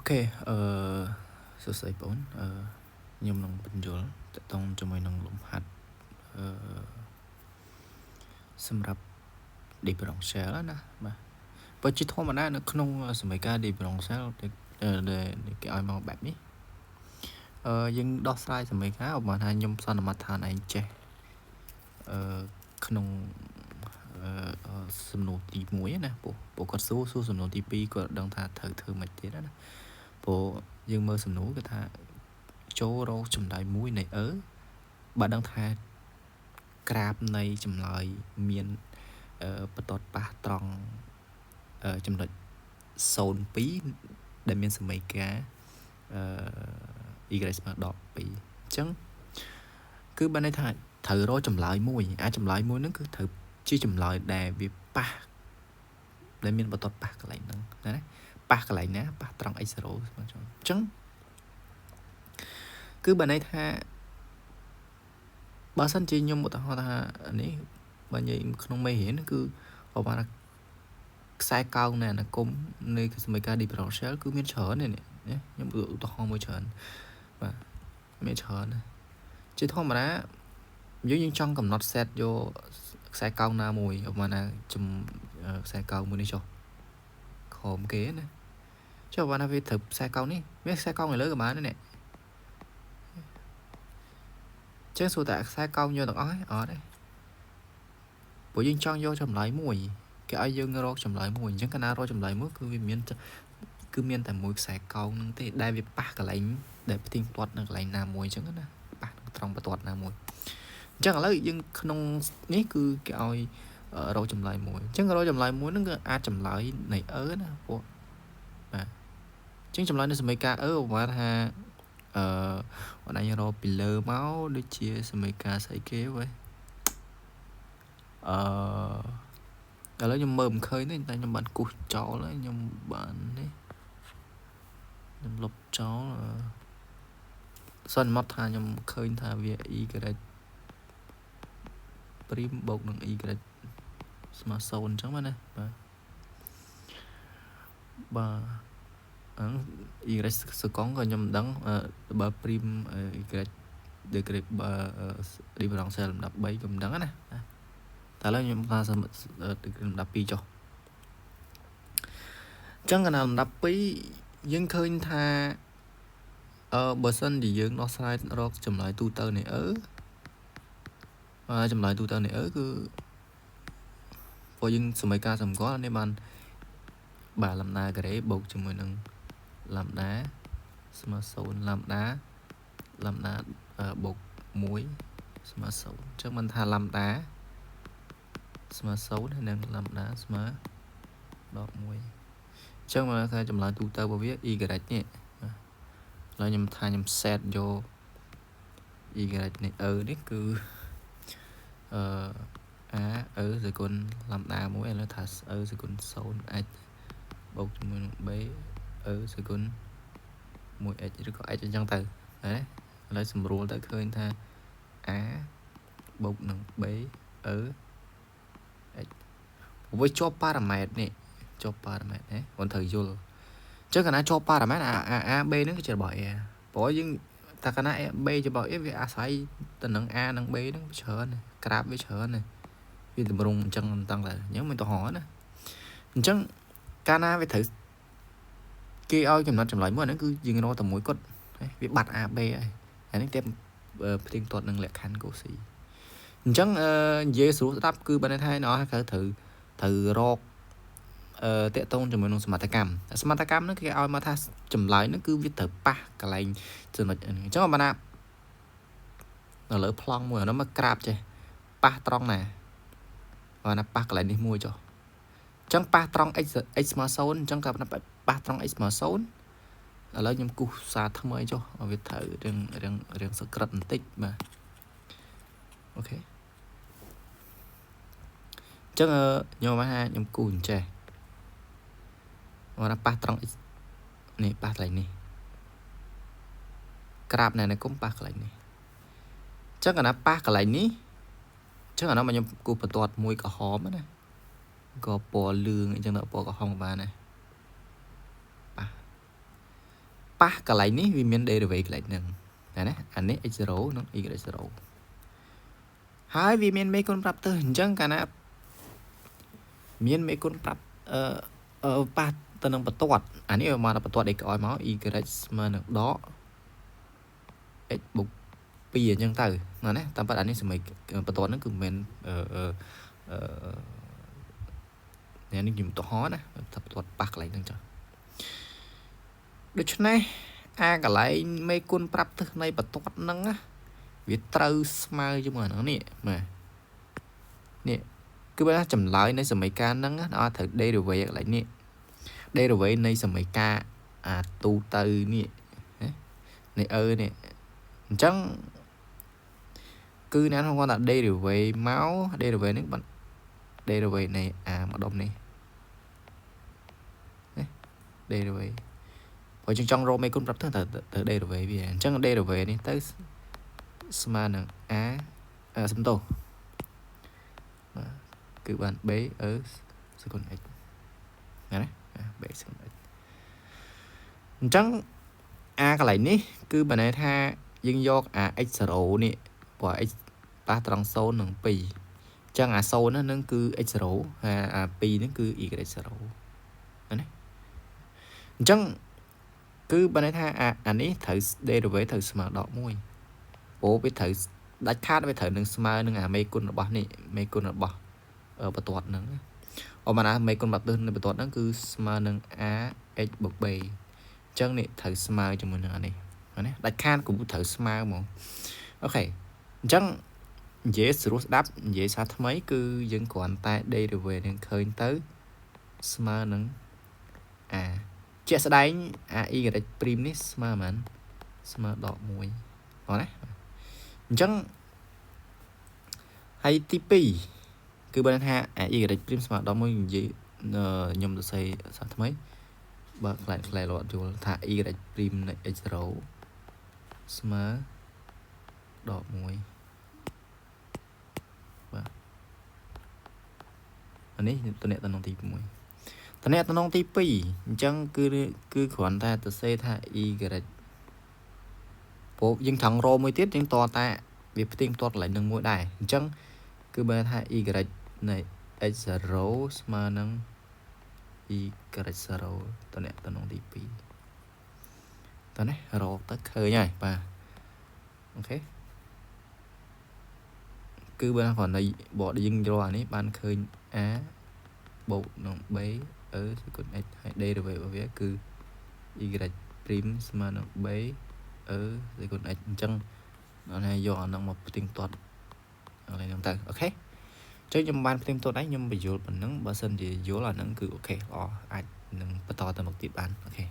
Ok,សួស្តីបងខ្ញុំនឹងបញ្យល់តកតងជាមួយនឹងលំហាត់សម្រាប់ differential ណាបាទបើជាធម្មតានៅក្នុងសម័យកាល differential ដែលគេឲ្យមកបែបនេះយើងដោះស្រាយសម័យកាលបើថាខ្ញុំសន្មតដ្ឋានឯងចេះក្នុងសំណួរទី1ណាពួកគាត់សួរសំណួរទី2គាត់ដឹងថាត្រូវធ្វើមិនទៀតណាព្រោះយើងមើលសំណួរគឺថាចូលរកចម្លើយមួយនៃបើដឹងថាក្រាបនៃចម្លើយមានបន្ទាត់ប៉ះត្រង់ចំណុច02ដែលមានសម័យកាលy ស្មើដល់2អញ្ចឹងគឺបានន័យថាត្រូវរកចម្លើយមួយចម្លើយមួយហ្នឹងគឺត្រូវជាចម្លើយដែលវាប៉ះដែលមានបន្ទាត់ប៉ះកន្លែងហ្នឹងណាប៉ះកន្លែងណាប៉ះត្រង់ x0 ស្មើអញ្ចឹងគឺបានន័យថាបើសិនជាខ្ញុំឧទាហរណ៍ថានេះបើនិយាយក្នុងមេរៀនគឺប្រហែលខ្សែកោងនៃអនាគមនៃសម័យកាល differential គឺមានច្រើននេះខ្ញុំឧទាហរណ៍មួយច្រើនបាទមានច្រើនជាធម្មតាយើងចង់កំណត់ set យកខ្សែកោងណាមួយប្រហែលណាខ្សែកោងមួយនេះចុះក្រោមគេណាចុះបើណាវាត្រូវខ្សែកោងនេះមានខ្សែកោងនៅលើក៏បានដែរនេះចឹងសួរតែខ្សែកោងយកទាំងអស់ហ៎អត់ទេព្រោះយើងចង់យកចម្លើយមួយគេឲ្យយើងរកចម្លើយមួយអញ្ចឹងកាលណារកចម្លើយមួយគឺវាមានតែមួយខ្សែកោងហ្នឹងទេដែលវាប៉ះកន្លែងដែលផ្ទៀងផ្ទាត់នៅកន្លែងណាមួយអញ្ចឹងណាប៉ះត្រង់បន្ទាត់ណាមួយអញ្ចឹងឥឡូវយើងក្នុងនេះគឺគេឲ្យរកចម្លើយមួយអញ្ចឹងរកចម្លើយមួយហ្នឹងគឺអាចចម្លើយនៃណាពួកបាទអញ្ចឹងចម្លើយនៅសម័យកាលប្រហែលថាបងឯងរកពីលើមកដូចជាសម័យកាលស្អីគេវ៉េឥឡូវខ្ញុំមើលមិនឃើញទេតែខ្ញុំបានគូសចោលហើយខ្ញុំបាននេះខ្ញុំលុបចោលសន្មតថាខ្ញុំឃើញថាវា y ព្រីមបូកនឹង y ស្មើ0អញ្ចឹងបាទណាបាទy សកងក៏ខ្ញុំមិនដឹងបើព្រីម y degree បើ differential លំដាប់3ក៏មិនដឹងណាតែឥឡូវខ្ញុំថាdegree លំដាប់2ចុះអញ្ចឹងកណ្ដាលលំដាប់2យើងឃើញថាបើសិនជាយើងដោះស្រាយរកចម្លើយទូទៅនៃចម្លើយទូទៅនៃគឺព្រោះយើងសម័យកាលសម្គាល់នេះបានបាទលំដាការ៉េបូកជាមួយនឹងលំដាស្មើ0លំដាបូក1ស្មើ0អញ្ចឹងមិនថាលំដាស្មើ0ហើយនឹងលំដាស្មើដល់1អញ្ចឹងមកថាចម្លើយទូទៅរបស់វា y នេះឥឡូវខ្ញុំថាខ្ញុំ set យក y នៃនេះគឺa សកុនលំដា1ឥឡូវថាសកុន 0h បូកជាមួយនឹង b សកុន 1h ឬក៏ h អញ្ចឹងទៅណាឥឡូវស្រួលទៅឃើញថា a បូកនឹង b h វាជាប់ប៉ារ៉ាម៉ែត្រនេះជាប់ប៉ារ៉ាម៉ែត្រណាបងត្រូវយល់អញ្ចឹងកាលណាជាប់ប៉ារ៉ាម៉ែត្រa b ហ្នឹងគឺជារបស់ a ព្រោះយើងតែកាលណា b ជារបស់ a វាអាស្រ័យទៅនឹង a និង b ហ្នឹងច្រើនក្រាបវាច្រើនវាតម្រង់អញ្ចឹងមិនតឹងឡើយអញ្ចឹងមិនទៅហោណាអញ្ចឹងកាលណាវាត្រូវគេឲ្យកំណត់ចម្លើយមួយហ្នឹងគឺយើងរកតែមួយគាត់វាបាត់ a b ហើយនេះតែផ្ទៀងផ្ទាត់នឹងលក្ខខណ្ឌកូស៊ីអញ្ចឹងនិយាយស្រួលស្ដាប់គឺបានន័យថាអ្នកត្រូវរកតកតងជាមួយនឹងសមត្ថកម្មហ្នឹងគេឲ្យមកថាចម្លើយហ្នឹងគឺវាត្រូវប៉ះកន្លែងចំណុចអញ្ចឹងបើណានៅលើប្លង់មួយហ្នឹងមកក្រាបចេះប៉ះត្រង់ណាបើណាប៉ះកន្លែងនេះមួយចុះអញ្ចឹងប៉ះត្រង់ x ស្មើ0អញ្ចឹងក៏ប៉ះត្រង់ x ស្មើ0ឥឡូវខ្ញុំគូសសារថ្មីចុះឲ្យវាត្រូវរៀងសក្រិតបន្តិចបាទអូខេអញ្ចឹងខ្ញុំមកថាខ្ញុំគូសអញ្ចេះមកណាប៉ះត្រង់ x នេះប៉ះកន្លែងនេះក្រាបនៅគុំប៉ះកន្លែងនេះអញ្ចឹងកាលណាប៉ះកន្លែងនេះអញ្ចឹងអានោះមកខ្ញុំគូសបន្ទាត់មួយក្រហមណាក៏ពណ៌លឿងអញ្ចឹងដល់ពណ៌ក្រហមបានណាប៉ះ pa cái lại ní vì miền derivative cái lại nè anh ấy x0 nó y0 hai vì miền mấy con prap từ chẳng cả na miền mấy con prap pa từ năng bật tuột anh ấy mà là bật tuột để coi máu y mà được đó x bục bây giờ từ nè tạm bắt anh ấy sẽ mấy bật tuột nó cứ miền nè nó dùng tổ hóa nè tập tuột pa cái lại nè cho được chứ này cái lại mấy con prap từ này bật tuột nâng á viết trâu smile cho mà nó nè cứ bây giờ chầm lại này sẽ mấy ca nâng á nó thật đây rồi về lại nè đây rồi về này sẽ mấy ca tu từ nè này nè chẳng cứ nè không quan là đây rồi về máu đây rồi về nước bạn đây rồi về này một đồng này đây rồi về ở trong rô mấy con rập từ đây rồi về vì chẳng đây rồi về đi tới smart nè xâm tô cứ bạn bé ở sẽ còn x nè bé sẽ còn x chẳng cái lại ní cứ bạn này tha dương do x0 nè và x ba trăng số nâng pi chẳng số nó cứ x0 pi nó cứ y0 nè chẳng cứ bạn này tha anh ấy thử đây rồi với thử smart đỏ môi bố với thử đã khát với thử nâng smart nâng mấy con bọ này mấy con bọ ở bật tuột nâng ở mà mấy con bật đơn bật tuột nó cứ smart nâng x bậc b chân này thử smart cho mình này đã khát cũng thử smart mà ok chẳng dễ sửa đáp dễ sao mấy cứ dân còn tay đây rồi về nên khơi tới smart nâng chia sẻ đánh y cái prim ní smart mà smart đỏ mùi đó đấy chẳng hay tp cứ bên ha y cái prim smart đỏ mùi gì nhầm được xây sao mấy bật lại loạn cho thả y cái prim này x0 smart đỏ mùi anh ấy tôi nè tao nông tí mùi tao nè tao nông tí pi chẳng cứ khoản ta tự xây thả y cái bộ nhưng thằng rô mới tiết nhưng to ta việc tiên toát lại nâng mũi đài chẳng cứ bên thả y cái này x0 mà nâng y cái 0 tao nè tao nông tí pi tao nè rô tất khơi nhảy và ok cứ bên còn này bỏ đi dừng rồi này ban khơi bộ nó bé ở còn đây rồi về cứ y prim mà nó bé ở đây còn chân nó này do nó một tiếng toán ở đây ta ok chứ trong ban tiếng toán đấy nhưng bây giờ mình nâng bớt sân thì vô là nâng cứ ok ai nâng bắt to từ một tiếp ban ok